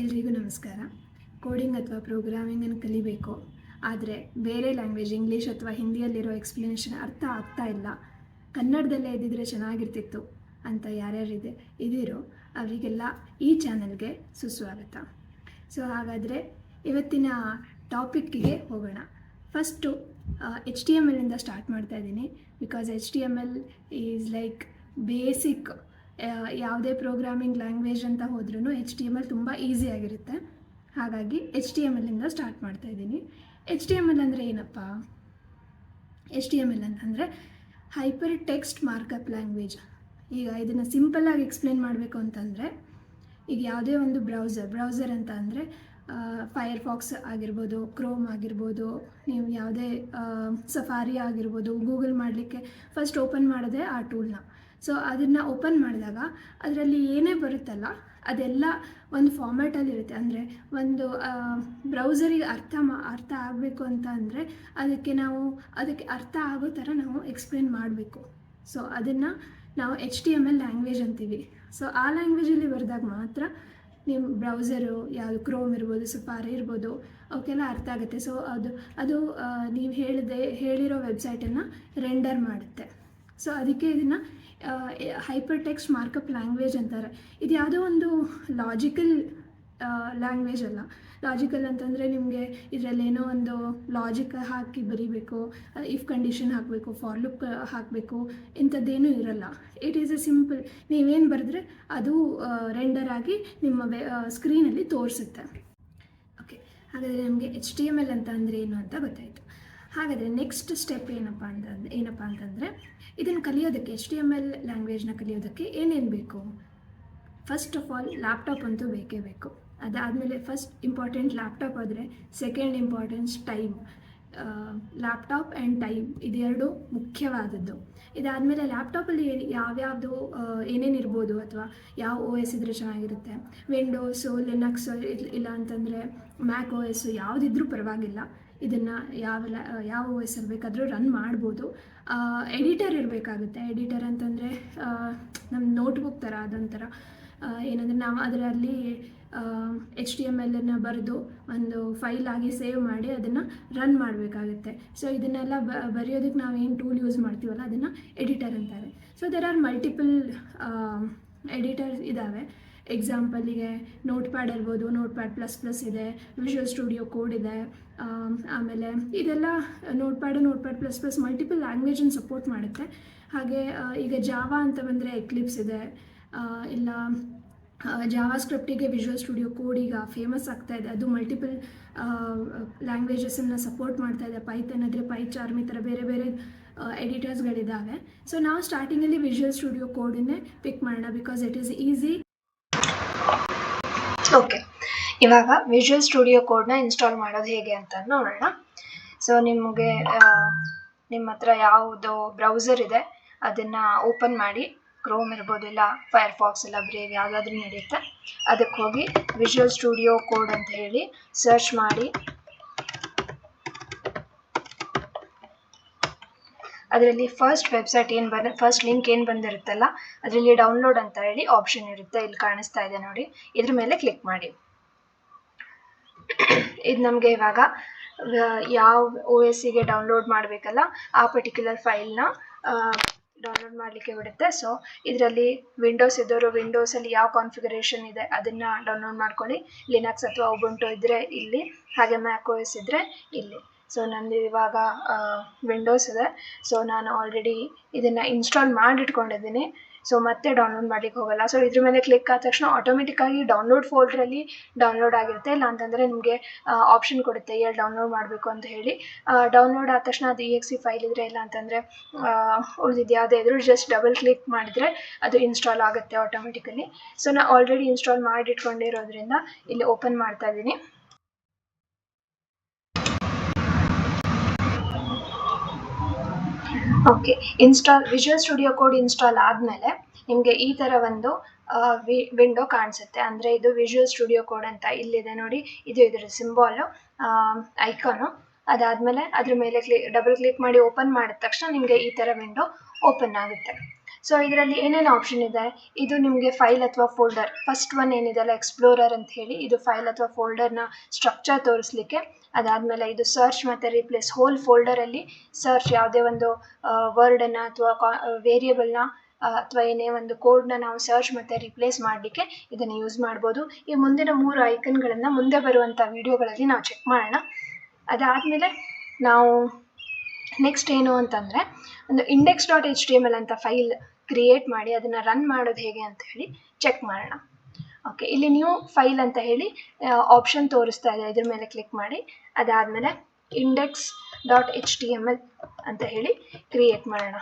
ಎಲ್ರಿಗೂ ನಮಸ್ಕಾರ. ಕೋಡಿಂಗ್ ಅಥವಾ ಪ್ರೋಗ್ರಾಮಿಂಗನ್ನು ಕಲಿಬೇಕು, ಆದರೆ ಬೇರೆ ಲ್ಯಾಂಗ್ವೇಜ್ ಇಂಗ್ಲೀಷ್ ಅಥವಾ ಹಿಂದಿಯಲ್ಲಿರೋ ಎಕ್ಸ್ಪ್ಲನೇಷನ್ ಅರ್ಥ ಆಗ್ತಾ ಇಲ್ಲ, ಕನ್ನಡದಲ್ಲೇ ಇದ್ದಿದ್ರೆ ಚೆನ್ನಾಗಿರ್ತಿತ್ತು ಅಂತ ಇದೀರೋ ಅವರಿಗೆಲ್ಲ ಈ ಚಾನಲ್ಗೆ ಸುಸ್ವಾಗತ. ಹಾಗಾದರೆ ಇವತ್ತಿನ ಟಾಪಿಕ್ಕಿಗೆ ಹೋಗೋಣ. ಫಸ್ಟು HTML ಇಂದ ಸ್ಟಾರ್ಟ್ ಮಾಡ್ತಾ ಇದ್ದೀನಿ. Because HTML is like basic. ಯಾವುದೇ ಪ್ರೋಗ್ರಾಮಿಂಗ್ ಲ್ಯಾಂಗ್ವೇಜ್ ಅಂತ ಹೋದ್ರೂ HTML ತುಂಬ ಈಸಿಯಾಗಿರುತ್ತೆ. ಹಾಗಾಗಿ HTML ಇಂದ ಸ್ಟಾರ್ಟ್ ಮಾಡ್ತಾ ಇದ್ದೀನಿ. HTML ಅಂದರೆ ಏನಪ್ಪ? HTML ಅಂತಂದರೆ ಹೈಪರ್ ಟೆಕ್ಸ್ಟ್ ಮಾರ್ಕಪ್ ಲ್ಯಾಂಗ್ವೇಜ್. ಈಗ ಇದನ್ನು ಸಿಂಪಲ್ಲಾಗಿ ಎಕ್ಸ್ಪ್ಲೇನ್ ಮಾಡಬೇಕು ಅಂತಂದರೆ, ಈಗ ಯಾವುದೇ ಒಂದು ಬ್ರೌಸರ್ ಅಂತ ಅಂದರೆ ಫೈರ್ಫಾಕ್ಸ್ ಆಗಿರ್ಬೋದು, ಕ್ರೋಮ್ ಆಗಿರ್ಬೋದು, ನೀವು ಯಾವುದೇ ಸಫಾರಿ ಆಗಿರ್ಬೋದು, ಗೂಗಲ್ ಮಾಡಲಿಕ್ಕೆ ಫಸ್ಟ್ ಓಪನ್ ಮಾಡೋದೇ ಆ ಟೂಲ್ನ. ಅದನ್ನು ಓಪನ್ ಮಾಡಿದಾಗ ಅದರಲ್ಲಿ ಏನೇ ಬರುತ್ತಲ್ಲ ಅದೆಲ್ಲ ಒಂದು ಫಾರ್ಮ್ಯಾಟಲ್ಲಿರುತ್ತೆ. ಅಂದರೆ ಒಂದು ಬ್ರೌಸರಿಗೆ ಅರ್ಥ ಆಗಬೇಕು ಅಂತ ಅಂದರೆ ಅದಕ್ಕೆ ಅರ್ಥ ಆಗೋ ಥರ ನಾವು ಎಕ್ಸ್ಪ್ಲೇನ್ ಮಾಡಬೇಕು. ಅದನ್ನು ನಾವು HTML ಲ್ಯಾಂಗ್ವೇಜ್ ಅಂತೀವಿ. ಆ ಲ್ಯಾಂಗ್ವೇಜಲ್ಲಿ ಬರೆದಾಗ ಮಾತ್ರ ನಿಮ್ಮ ಬ್ರೌಸರು ಯಾವುದು ಕ್ರೋಮ್ ಇರ್ಬೋದು, ಸಫಾರಿ ಇರ್ಬೋದು, ಅವಕ್ಕೆಲ್ಲ ಅರ್ಥ ಆಗುತ್ತೆ. ಅದು ನೀವು ಹೇಳಿರೋ ವೆಬ್ಸೈಟನ್ನು ರೆಂಡರ್ ಮಾಡುತ್ತೆ. ಅದಕ್ಕೆ ಇದನ್ನು ಹೈಪರ್ ಟೆಕ್ಸ್ಟ್ ಮಾರ್ಕಪ್ ಲ್ಯಾಂಗ್ವೇಜ್ ಅಂತಾರೆ. ಇದು ಯಾವುದೋ ಒಂದು ಲಾಜಿಕಲ್ ಲ್ಯಾಂಗ್ವೇಜ್ ಅಲ್ಲ. ಲಾಜಿಕಲ್ ಅಂತಂದರೆ ನಿಮಗೆ ಇದರಲ್ಲಿ ಏನೋ ಒಂದು ಲಾಜಿಕ್ ಹಾಕಿ ಬರೀಬೇಕು, ಇಫ್ ಕಂಡೀಷನ್ ಹಾಕಬೇಕು, ಫಾರ್ ಲೂಪ್ ಹಾಕಬೇಕು, ಇಂಥದ್ದೇನೂ ಇರಲ್ಲ. It is A simple. ನೀವೇನು ಬರೆದ್ರೆ ಅದು ರೆಂಡರ್ ಆಗಿ ನಿಮ್ಮ ಸ್ಕ್ರೀನಲ್ಲಿ ತೋರಿಸುತ್ತೆ. ಓಕೆ, ಹಾಗಾದರೆ ನಮಗೆ HTML ಅಂತ ಅಂದರೆ ಏನು ಅಂತ ಗೊತ್ತಾಯಿತು. ಹಾಗಾದರೆ ನೆಕ್ಸ್ಟ್ ಸ್ಟೆಪ್ ಏನಪ್ಪ ಅಂತಂದರೆ ಇದನ್ನು ಕಲಿಯೋದಕ್ಕೆ, HTML ಲ್ಯಾಂಗ್ವೇಜ್ನ ಕಲಿಯೋದಕ್ಕೆ ಏನೇನು ಬೇಕು? ಫಸ್ಟ್ ಆಫ್ ಆಲ್ ಲ್ಯಾಪ್ಟಾಪ್ ಅಂತೂ ಬೇಕೇ ಬೇಕು. ಅದಾದಮೇಲೆ ಫಸ್ಟ್ ಇಂಪಾರ್ಟೆಂಟ್ ಲ್ಯಾಪ್ಟಾಪ್ ಆದರೆ, second importance time. Laptop and time ಇದೆರಡು ಮುಖ್ಯವಾದದ್ದು. ಇದಾದಮೇಲೆ ಲ್ಯಾಪ್ಟಾಪಲ್ಲಿ ಯಾವ್ಯಾವುದು ಏನೇನು ಇರ್ಬೋದು, ಅಥವಾ ಯಾವ OS ಇದ್ದರೆ ಚೆನ್ನಾಗಿರುತ್ತೆ. ವಿಂಡೋಸು, ಲಿನಕ್ಸು, ಇಲ್ಲ ಅಂತಂದರೆ ಮ್ಯಾಕ್ OS ಯಾವುದಿದ್ರೂ ಪರವಾಗಿಲ್ಲ. ಇದನ್ನು ಯಾವ OS ಅಲ್ಲಿ ಬೇಕಾದರೂ ರನ್ ಮಾಡ್ಬೋದು. ಎಡಿಟರ್ ಇರಬೇಕಾಗುತ್ತೆ. ಎಡಿಟರ್ ಅಂತಂದರೆ ನಮ್ಮ ನೋಟ್ಬುಕ್ ಥರ, ಅದೊಂಥರ ಏನಂದರೆ ನಾವು ಅದರಲ್ಲಿ HTML ಬರೆದು ಒಂದು ಫೈಲ್ ಆಗಿ ಸೇವ್ ಮಾಡಿ ಅದನ್ನು ರನ್ ಮಾಡಬೇಕಾಗುತ್ತೆ. ಇದನ್ನೆಲ್ಲ ಬರೆಯೋದಕ್ಕೆ ನಾವು ಏನು ಟೂಲ್ ಯೂಸ್ ಮಾಡ್ತೀವಲ್ಲ ಅದನ್ನು ಎಡಿಟರ್ ಅಂತಾರೆ. ದೇರ್ ಆರ್ ಮಲ್ಟಿಪಲ್ ಎಡಿಟರ್ಸ್ ಇದ್ದಾವೆ. ಎಕ್ಸಾಂಪಲಿಗೆ ನೋಟ್ಪ್ಯಾಡ್ ಇರ್ಬೋದು, ನೋಟ್ಪ್ಯಾಡ್++ ಇದೆ, ವಿಜುವಲ್ ಸ್ಟುಡಿಯೋ ಕೋಡ್ ಇದೆ. ಆಮೇಲೆ ಇದೆಲ್ಲ ನೋಟ್ಪ್ಯಾಡ್++ ಮಲ್ಟಿಪಲ್ ಲ್ಯಾಂಗ್ವೇಜನ್ನು ಸಪೋರ್ಟ್ ಮಾಡುತ್ತೆ. ಹಾಗೆ ಈಗ ಜಾವಾ ಅಂತ ಬಂದರೆ ಎಕ್ಲಿಪ್ಸ್ ಇದೆ. ಇಲ್ಲ ಜಾವಾ ಸ್ಕ್ರಿಪ್ಟಿಗೆ ವಿಜುವಲ್ ಸ್ಟುಡಿಯೋ ಕೋಡ್ ಈಗ ಫೇಮಸ್ ಆಗ್ತಾ ಇದೆ. ಅದು ಮಲ್ಟಿಪಲ್ ಲ್ಯಾಂಗ್ವೇಜಸನ್ನು ಸಪೋರ್ಟ್ ಮಾಡ್ತಾ ಇದೆ. ಪೈಥಾನ್ ಆದರೆ ಪೈಚಾರ್ಮ್, ಈ ಥರ ಬೇರೆ ಬೇರೆ ಎಡಿಟರ್ಸ್ಗಳಿದ್ದಾವೆ. ನಾವು ಸ್ಟಾರ್ಟಿಂಗಲ್ಲಿ ವಿಜುವಲ್ ಸ್ಟುಡಿಯೋ ಕೋಡನ್ನೇ ಪಿಕ್ ಮಾಡೋಣ, because it is easy. Okay, ಇವಾಗ ವಿಜುವಲ್ ಸ್ಟುಡಿಯೋ ಕೋಡ್ನ ಇನ್ಸ್ಟಾಲ್ ಮಾಡೋದು ಹೇಗೆ ಅಂತ ನೋಡೋಣ. ನಿಮಗೆ ನಿಮ್ಮ ಹತ್ರ ಯಾವುದು ಬ್ರೌಸರ್ ಇದೆ ಅದನ್ನು ಓಪನ್ ಮಾಡಿ, ಕ್ರೋಮ್ ಇರ್ಬೋದು, ಇಲ್ಲ ಫೈರ್ಫಾಕ್ಸ್, ಇಲ್ಲ ಬ್ರೇವ್, ಯಾವುದಾದ್ರೂ ನಡೆಯುತ್ತೆ. ಅದಕ್ಕೆ ಹೋಗಿ ವಿಜುವಲ್ ಸ್ಟುಡಿಯೋ ಕೋಡ್ ಅಂತ ಹೇಳಿ ಸರ್ಚ್ ಮಾಡಿ, ಅದರಲ್ಲಿ ಫಸ್ಟ್ ಲಿಂಕ್ ಏನು ಬಂದಿರುತ್ತಲ್ಲ ಅದರಲ್ಲಿ ಡೌನ್ಲೋಡ್ ಅಂತ ಹೇಳಿ ಆಪ್ಷನ್ ಇರುತ್ತೆ. ಇಲ್ಲಿ ಕಾಣಿಸ್ತಾ ಇದೆ ನೋಡಿ, ಇದ್ರ ಮೇಲೆ ಕ್ಲಿಕ್ ಮಾಡಿ. ಇದು ನಮಗೆ ಇವಾಗ ಯಾವ OSಗೆ ಡೌನ್ಲೋಡ್ ಮಾಡಬೇಕಲ್ಲ ಆ ಪರ್ಟಿಕ್ಯುಲರ್ ಫೈಲ್ನ ಡೌನ್ಲೋಡ್ ಮಾಡಲಿಕ್ಕೆ ಬಿಡುತ್ತೆ. ಇದರಲ್ಲಿ ವಿಂಡೋಸ್ ಇದ್ದವರು ವಿಂಡೋಸಲ್ಲಿ ಯಾವ ಕಾನ್ಫಿಗರೇಷನ್ ಇದೆ ಅದನ್ನು ಡೌನ್ಲೋಡ್ ಮಾಡ್ಕೊಳ್ಳಿ. ಲಿನಕ್ಸ್ ಅಥವಾ ಉಬುಂಟು ಇದ್ದರೆ ಇಲ್ಲಿ, ಹಾಗೆ ಮ್ಯಾಕ್ OS ಇದ್ದರೆ ಇಲ್ಲಿ. ನಂದು ಇವಾಗ ವಿಂಡೋಸ್ ಇದೆ. ನಾನು ಆಲ್ರೆಡಿ ಇದನ್ನು ಇನ್ಸ್ಟಾಲ್ ಮಾಡಿಟ್ಕೊಂಡಿದ್ದೀನಿ. ಮತ್ತೆ ಡೌನ್ಲೋಡ್ ಮಾಡಲಿಕ್ಕೆ ಹೋಗಲ್ಲ. ಇದ್ರ ಮೇಲೆ ಕ್ಲಿಕ್ ಆದ ತಕ್ಷಣ ಆಟೋಮೆಟಿಕ್ಕಾಗಿ ಡೌನ್ಲೋಡ್ ಫೋಲ್ಡ್ರಲ್ಲಿ ಡೌನ್ಲೋಡ್ ಆಗಿರುತ್ತೆ. ಇಲ್ಲ ಅಂತಂದರೆ ನಿಮಗೆ ಆಪ್ಷನ್ ಕೊಡುತ್ತೆ ಎಲ್ಲಿ ಡೌನ್ಲೋಡ್ ಮಾಡಬೇಕು ಅಂತ ಹೇಳಿ. ಡೌನ್ಲೋಡ್ ಆದ ತಕ್ಷಣ ಅದು exe ಫೈಲ್ ಇದ್ದರೆ, ಇಲ್ಲ ಅಂತಂದರೆ ಉಳಿದಿದ್ದು ಯಾವುದೇ ಇದ್ರೂ ಜಸ್ಟ್ ಡಬಲ್ ಕ್ಲಿಕ್ ಮಾಡಿದರೆ ಅದು ಇನ್ಸ್ಟಾಲ್ ಆಗುತ್ತೆ ಆಟೋಮೆಟಿಕಲಿ. ನಾನು ಆಲ್ರೆಡಿ ಇನ್ಸ್ಟಾಲ್ ಮಾಡಿಟ್ಕೊಂಡಿರೋದ್ರಿಂದ ಇಲ್ಲಿ ಓಪನ್ ಮಾಡ್ತಾ ಇದ್ದೀನಿ. Okay, visual studio code install ಆದಮೇಲೆ ನಿಮಗೆ ಈ ಥರ ಒಂದು ವಿಂಡೋ ಕಾಣಿಸುತ್ತೆ. ಅಂದರೆ ಇದು ವಿಜುವಲ್ ಸ್ಟುಡಿಯೋ ಕೋಡ್ ಅಂತ ಇಲ್ಲಿದೆ ನೋಡಿ, ಇದು ಇದರ ಸಿಂಬಾಲು, ಐಕಾನು. ಅದಾದಮೇಲೆ ಅದ್ರ ಮೇಲೆ ಡಬಲ್ ಕ್ಲಿಕ್ ಮಾಡಿ ಓಪನ್ ಮಾಡಿದ ತಕ್ಷಣ ನಿಮಗೆ ಈ ಥರ ವಿಂಡೋ ಓಪನ್ ಆಗುತ್ತೆ. ಸೊ ಇದರಲ್ಲಿ ಏನೇನು ಆಪ್ಷನ್ ಇದೆ, ಇದು ನಿಮಗೆ ಫೈಲ್ ಅಥವಾ ಫೋಲ್ಡರ್, ಫಸ್ಟ್ ಒನ್ ಏನಿದೆ ಅಲ್ಲ ಎಕ್ಸ್ಪ್ಲೋರರ್ ಅಂತ ಹೇಳಿ, ಇದು ಫೈಲ್ ಅಥವಾ ಫೋಲ್ಡರ್ನ ಸ್ಟ್ರಕ್ಚರ್ ತೋರಿಸ್ಲಿಕ್ಕೆ. ಅದಾದಮೇಲೆ ಇದು ಸರ್ಚ್ ಮತ್ತು ರಿಪ್ಲೇಸ್, ಹೋಲ್ ಫೋಲ್ಡರಲ್ಲಿ ಸರ್ಚ್, ಯಾವುದೇ ಒಂದು ವರ್ಡನ್ನು ಅಥವಾ ವೇರಿಯೇಬಲ್ನ ಅಥವಾ ಏನೇ ಒಂದು ಕೋಡ್ನ ನಾವು ಸರ್ಚ್ ಮತ್ತು ರಿಪ್ಲೇಸ್ ಮಾಡಲಿಕ್ಕೆ ಇದನ್ನು ಯೂಸ್ ಮಾಡ್ಬೋದು. ಈ ಮುಂದಿನ 3 ಐಕನ್ಗಳನ್ನು ಮುಂದೆ ಬರುವಂಥ ವಿಡಿಯೋಗಳಲ್ಲಿ ನಾವು ಚೆಕ್ ಮಾಡೋಣ. ಅದಾದಮೇಲೆ ನಾವು ನೆಕ್ಸ್ಟ್ ಏನು ಅಂತಂದರೆ, ಒಂದು index.html ಅಂತ ಫೈಲ್ ಕ್ರಿಯೇಟ್ ಮಾಡಿ ಅದನ್ನು ರನ್ ಮಾಡೋದು ಹೇಗೆ ಅಂತ ಹೇಳಿ ಚೆಕ್ ಮಾಡೋಣ. ಓಕೆ, ಇಲ್ಲಿ ನ್ಯೂ ಫೈಲ್ ಅಂತ ಹೇಳಿ ಆಪ್ಷನ್ ತೋರಿಸ್ತಾ ಇದೆ, ಇದ್ರ ಮೇಲೆ ಕ್ಲಿಕ್ ಮಾಡಿ. ಅದಾದಮೇಲೆ index.html ಅಂತ ಹೇಳಿ ಕ್ರಿಯೇಟ್ ಮಾಡೋಣ.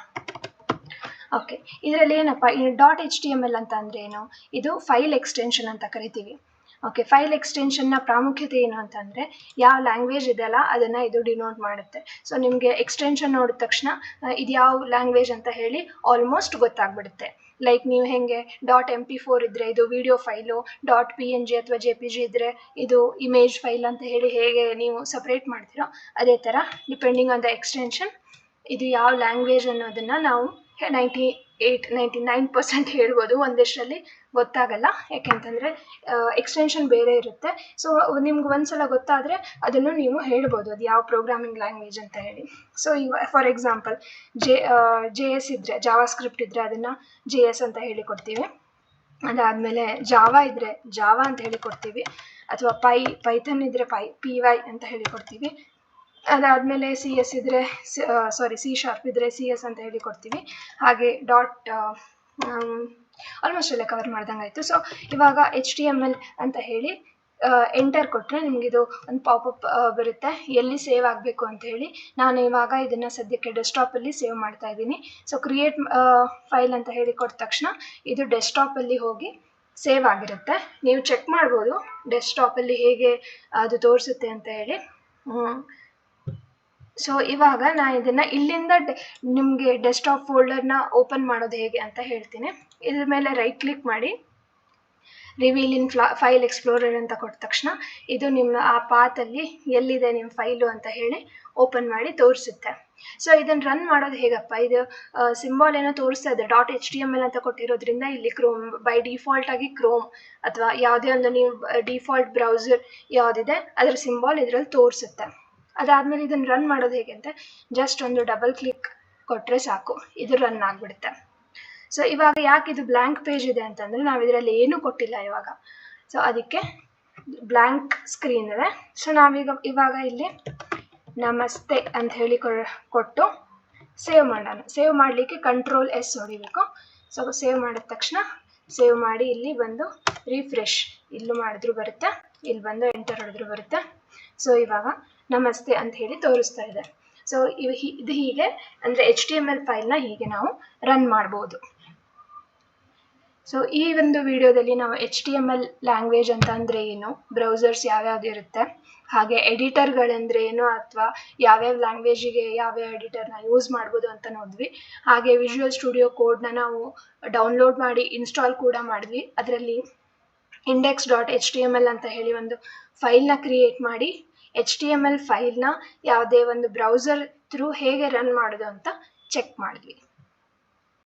ಓಕೆ, ಇದರಲ್ಲಿ ಏನಪ್ಪ, ಈ .html ಅಂತ ಅಂದರೆ ಏನು, ಇದು ಫೈಲ್ ಎಕ್ಸ್ಟೆನ್ಷನ್ ಅಂತ ಕರಿತೀವಿ. ಓಕೆ, ಫೈಲ್ ಎಕ್ಸ್ಟೆನ್ಷನ್ನ ಪ್ರಾಮುಖ್ಯತೆ ಏನು ಅಂತಂದರೆ, ಯಾವ ಲ್ಯಾಂಗ್ವೇಜ್ ಇದೆಯಲ್ಲ ಅದನ್ನು ಇದು ಡಿನೋಟ್ ಮಾಡುತ್ತೆ. ಸೊ ನಿಮಗೆ ಎಕ್ಸ್ಟೆನ್ಷನ್ ನೋಡಿದ ತಕ್ಷಣ ಇದು ಯಾವ ಲ್ಯಾಂಗ್ವೇಜ್ ಅಂತ ಹೇಳಿ ಆಲ್ಮೋಸ್ಟ್ ಗೊತ್ತಾಗ್ಬಿಡುತ್ತೆ. ಲೈಕ್ ನೀವು ಹೇಗೆ .mp4 ಇದ್ದರೆ ಇದು ವಿಡಿಯೋ ಫೈಲು, .png ಅಥವಾ JPG ಇದ್ದರೆ ಇದು ಇಮೇಜ್ ಫೈಲ್ ಅಂತ ಹೇಗೆ ನೀವು ಸಪ್ರೇಟ್ ಮಾಡ್ತೀರೋ, ಅದೇ ಥರ ಡಿಪೆಂಡಿಂಗ್ ಆನ್ ದ ಎಕ್ಸ್ಟೆನ್ಷನ್ ಇದು ಯಾವ ಲ್ಯಾಂಗ್ವೇಜ್ ಅನ್ನೋದನ್ನು ನಾವು 99% ಹೇಳ್ಬೋದು. ಒಂದಷ್ಟರಲ್ಲಿ ಗೊತ್ತಾಗಲ್ಲ, ಯಾಕೆಂತಂದರೆ ಎಕ್ಸ್ಟೆನ್ಷನ್ ಬೇರೆ ಇರುತ್ತೆ. ಸೊ ನಿಮ್ಗೆ ಒಂದ್ಸಲ ಗೊತ್ತಾದರೆ ಅದನ್ನು ನೀವು ಹೇಳ್ಬೋದು ಅದು ಯಾವ ಪ್ರೋಗ್ರಾಮಿಂಗ್ ಲ್ಯಾಂಗ್ವೇಜ್ ಅಂತ ಹೇಳಿ. ಸೊ ಈಗ ಫಾರ್ ಎಕ್ಸಾಂಪಲ್ JS ಇದ್ದರೆ, ಜಾವಾ ಸ್ಕ್ರಿಪ್ಟ್ ಇದ್ದರೆ ಅದನ್ನು JS ಅಂತ ಹೇಳಿ ಕೊಡ್ತೀವಿ. ಅದಾದಮೇಲೆ ಜಾವಾ ಇದ್ದರೆ ಜಾವಾ ಅಂತ ಹೇಳಿ ಕೊಡ್ತೀವಿ, ಅಥವಾ ಪೈಥನ್ ಇದ್ದರೆ PY ಅಂತ ಹೇಳಿ ಕೊಡ್ತೀವಿ. ಅದಾದಮೇಲೆ CS ಇದ್ದರೆ C# ಇದ್ದರೆ CS ಅಂತ ಹೇಳಿ ಕೊಡ್ತೀವಿ. ಹಾಗೆ ಆಲ್ಮೋಸ್ಟ್ ಎಲ್ಲ ಕವರ್ ಮಾಡ್ದಂಗೆ ಆಯಿತು. ಸೊ ಇವಾಗ HTML ಅಂತ ಹೇಳಿ ಎಂಟರ್ ಕೊಟ್ಟರೆ ನಿಮಗಿದು ಒಂದು ಪಾಪಪ್ ಬರುತ್ತೆ, ಎಲ್ಲಿ ಸೇವ್ ಆಗಬೇಕು ಅಂತ ಹೇಳಿ. ನಾನು ಇವಾಗ ಇದನ್ನು ಸದ್ಯಕ್ಕೆ ಡೆಸ್ಕ್ಟಾಪಲ್ಲಿ ಸೇವ್ ಮಾಡ್ತಾ ಇದ್ದೀನಿ. ಸೊ ಕ್ರಿಯೇಟ್ ಫೈಲ್ ಅಂತ ಹೇಳಿ ಕೊಟ್ಟ ತಕ್ಷಣ ಇದು ಡೆಸ್ಕ್ಟಾಪಲ್ಲಿ ಹೋಗಿ ಸೇವ್ ಆಗಿರುತ್ತೆ. ನೀವು ಚೆಕ್ ಮಾಡ್ಬೋದು ಡೆಸ್ಕ್ಟಾಪಲ್ಲಿ ಹೇಗೆ ಅದು ತೋರಿಸುತ್ತೆ ಅಂತ ಹೇಳಿ. ಸೊ ಇವಾಗ ನಾನು ಇದನ್ನು ಇಲ್ಲಿಂದ ನಿಮಗೆ ಡೆಸ್ಕ್ಟಾಪ್ ಫೋಲ್ಡರ್ನ ಓಪನ್ ಮಾಡೋದು ಹೇಗೆ ಅಂತ ಹೇಳ್ತೀನಿ. ಇದ್ರ ಮೇಲೆ ರೈಟ್ ಕ್ಲಿಕ್ ಮಾಡಿ ರಿವೀಲ್ ಇನ್ ಫೈಲ್ ಎಕ್ಸ್ಪ್ಲೋರರ್ ಅಂತ ಕೊಟ್ಟ ತಕ್ಷಣ ಇದು ನಿಮ್ಮ ಆ ಪಾತಲ್ಲಿ ಎಲ್ಲಿದೆ ನಿಮ್ಮ ಫೈಲು ಅಂತ ಹೇಳಿ ಓಪನ್ ಮಾಡಿ ತೋರಿಸುತ್ತೆ. ಸೊ ಇದನ್ನು ರನ್ ಮಾಡೋದು ಹೇಗಪ್ಪ, ಇದು ಸಿಂಬಾಲ್ ಏನೋ ತೋರಿಸ್ತಾ ಇದೆ .html ಅಂತ ಕೊಟ್ಟಿರೋದ್ರಿಂದ ಇಲ್ಲಿ ಕ್ರೋಮ್ ಬೈ ಡಿಫಾಲ್ಟಾಗಿ ಕ್ರೋಮ್ ಅಥವಾ ಯಾವುದೇ ಒಂದು ನೀವು ಡಿಫಾಲ್ಟ್ ಬ್ರೌಸರ್ ಯಾವುದಿದೆ ಅದರ ಸಿಂಬಾಲ್ ಇದರಲ್ಲಿ ತೋರಿಸುತ್ತೆ. ಅದಾದಮೇಲೆ ಇದನ್ನು ರನ್ ಮಾಡೋದು ಹೇಗೆ ಅಂತ ಜಸ್ಟ್ ಒಂದು ಡಬಲ್ ಕ್ಲಿಕ್ ಕೊಟ್ಟರೆ ಸಾಕು, ಇದು ರನ್ ಆಗಿಬಿಡುತ್ತೆ. ಸೊ ಇವಾಗ ಯಾಕೆ ಇದು ಬ್ಲ್ಯಾಂಕ್ ಪೇಜ್ ಇದೆ ಅಂತಂದರೆ ನಾವು ಇದರಲ್ಲಿ ಏನೂ ಕೊಟ್ಟಿಲ್ಲ ಇವಾಗ. ಸೊ ಅದಕ್ಕೆ ಬ್ಲ್ಯಾಂಕ್ ಸ್ಕ್ರೀನ್ ಇದೆ. ಸೊ ಇವಾಗ ಇಲ್ಲಿ ನಮಸ್ತೆ ಅಂತ ಹೇಳಿ ಕೊಟ್ಟು ಸೇವ್ ಮಾಡೋಣ. ಸೇವ್ ಮಾಡಲಿಕ್ಕೆ Ctrl+S ಹೊಡಿಬೇಕು. ಸೊ ಸೇವ್ ಮಾಡಿದ ತಕ್ಷಣ ಸೇವ್ ಮಾಡಿ ಇಲ್ಲಿ ಬಂದು ರಿಫ್ರೆಶ್ ಇಲ್ಲೂ ಮಾಡಿದ್ರು ಬರುತ್ತೆ, ಇಲ್ಲಿ ಬಂದು ಎಂಟರ್ ಹೊಡೆದ್ರು ಬರುತ್ತೆ. ಸೊ ಇವಾಗ ನಮಸ್ತೆ ಅಂತ ಹೇಳಿ ತೋರಿಸ್ತಾ ಇದೆ. ಸೊ ಇದು ಹೀಗೆ ಅಂದರೆ HTML ಫೈಲ್ನ ಹೀಗೆ ನಾವು ರನ್ ಮಾಡ್ಬೋದು. ಸೊ ಈ ಒಂದು ವಿಡಿಯೋದಲ್ಲಿ ನಾವು HTML ಲ್ಯಾಂಗ್ವೇಜ್ ಅಂತ ಅಂದರೆ ಏನು, ಬ್ರೌಸರ್ಸ್ ಯಾವ್ಯಾವ್ದು ಇರುತ್ತೆ, ಹಾಗೆ ಎಡಿಟರ್ಗಳಂದರೆ ಏನು ಅಥವಾ ಯಾವ್ಯಾವ ಲ್ಯಾಂಗ್ವೇಜಿಗೆ ಯಾವ್ಯಾವ ಎಡಿಟರ್ನ ಯೂಸ್ ಮಾಡ್ಬೋದು ಅಂತ ನೋಡಿದ್ವಿ. ಹಾಗೆ ವಿಜುವಲ್ ಸ್ಟುಡಿಯೋ ಕೋಡ್ನ ನಾವು ಡೌನ್ಲೋಡ್ ಮಾಡಿ ಇನ್ಸ್ಟಾಲ್ ಕೂಡ ಮಾಡಿದ್ವಿ. ಅದರಲ್ಲಿ index.html ಅಂತ ಹೇಳಿ ಒಂದು ಫೈಲ್ನ ಕ್ರಿಯೇಟ್ ಮಾಡಿ HTML ಫೈಲ್ನ ಯಾವುದೇ ಒಂದು ಬ್ರೌಸರ್ ಥ್ರೂ ಹೇಗೆ ರನ್ ಮಾಡೋದು ಅಂತ ಚೆಕ್ ಮಾಡಿದ್ವಿ.